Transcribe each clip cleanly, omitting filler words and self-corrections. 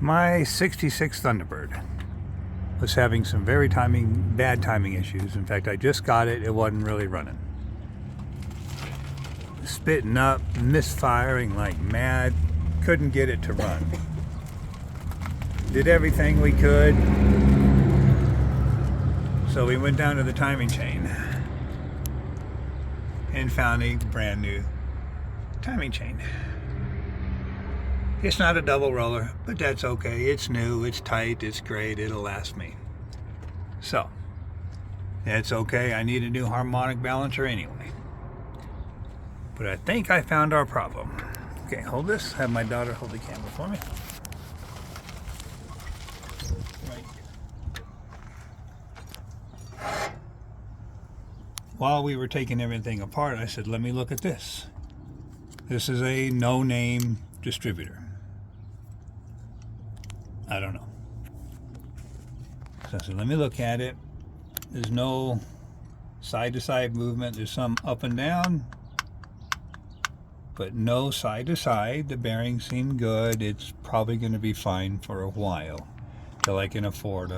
My 66 Thunderbird was having some very bad timing issues. In fact, I just got it. It wasn't really running. Spitting up, misfiring like mad. Couldn't get it to run. Did everything we could. So we went down to the timing chain and found a brand new timing chain. It's not a double roller, but that's okay. It's new, it's tight, it's great, it'll last me. So, that's okay. I need a new harmonic balancer anyway. But I think I found our problem. Okay, hold this. Have my daughter hold the camera for me. Right. While we were taking everything apart, I said, let me look at this. This is a no-name distributor. I don't know. So I said, let me look at it. There's no side-to-side movement. There's some up and down, but no side-to-side. The bearings seem good. It's probably going to be fine for a while till I can afford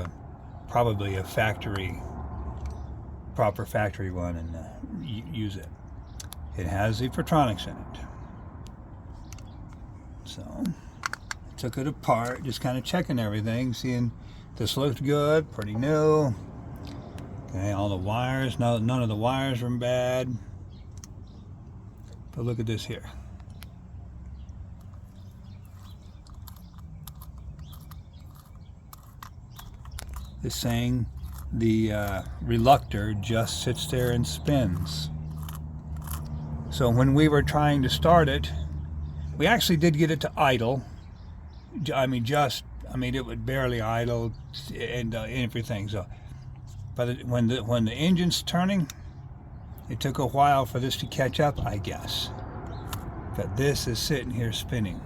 probably a proper factory one and use it. It has the pertronix in it. So took it apart, just kind of checking everything, seeing this looked good, pretty new. Okay, all the wires, none of the wires were bad. But look at this here. This thing, the reluctor just sits there and spins. So when we were trying to start it, we actually did get it to idle. It would barely idle and everything. So, but when the engine's turning, it took a while for this to catch up, I guess. But this is sitting here spinning.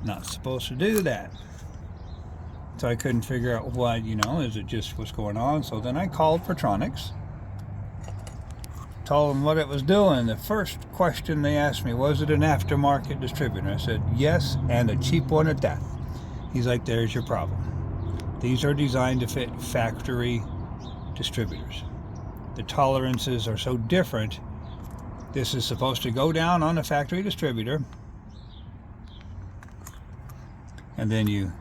Not supposed to do that. So I couldn't figure out what, is it just what's going on? So then I called Pertronix. Told them what it was doing. The first question they asked me, was it an aftermarket distributor? I said, yes, and a cheap one at that. He's like, there's your problem. These are designed to fit factory distributors. The tolerances are so different. This is supposed to go down on a factory distributor, and then you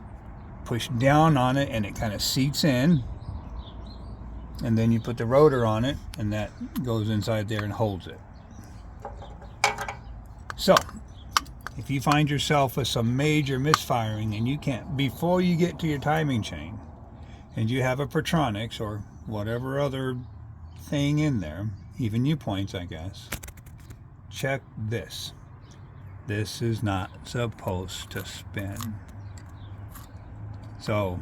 push down on it and it kind of seats in. And then you put the rotor on it, and that goes inside there and holds it. So, if you find yourself with some major misfiring and you can't, before you get to your timing chain, and you have a pertronix or whatever other thing in there, even U-points, I guess, check this. This is not supposed to spin. So,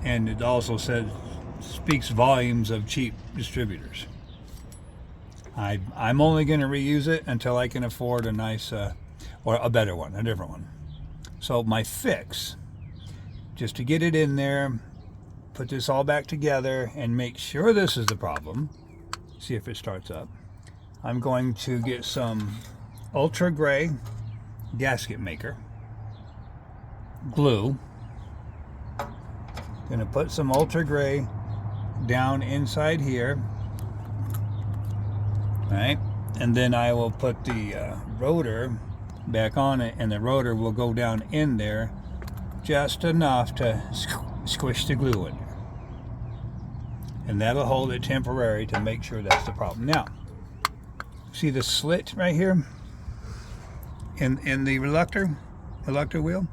and it also speaks volumes of cheap distributors. I'm only going to reuse it until I can afford a nice, or a better one, a different one. So my fix, just to get it in there, put this all back together and make sure this is the problem, see if it starts up, I'm going to get some ultra gray gasket maker, glue. Gonna put some ultra gray down inside here, right? And then I will put the rotor back on it, and the rotor will go down in there just enough to squish the glue in there, and that'll hold it temporary to make sure that's the problem. Now, see the slit right here in the reluctor wheel?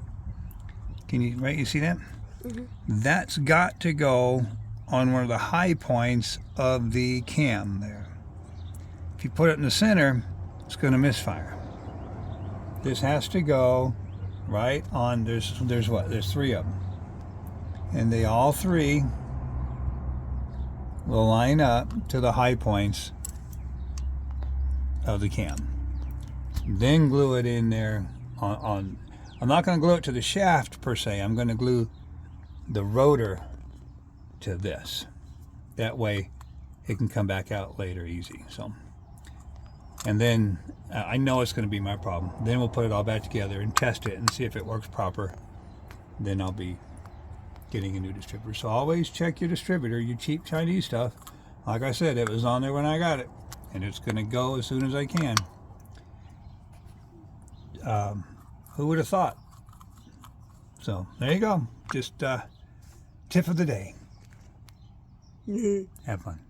You see that? Mm-hmm. That's got to go on one of the high points of the cam there. If you put it in the center, it's going to misfire. This has to go right on. There's three of them, and they all three will line up to the high points of the cam. Then glue it in there on I'm not going to glue it to the shaft per se. I'm going to glue the rotor to this. That way it can come back out later easy. So, And then I know it's going to be my problem. Then we'll put it all back together and test it and see if it works proper. Then I'll be getting a new distributor. So always check your distributor, you cheap Chinese stuff. Like I said, it was on there when I got it, and it's going to go as soon as I can. Who would have thought? So there you go. Just tip of the day. Have fun.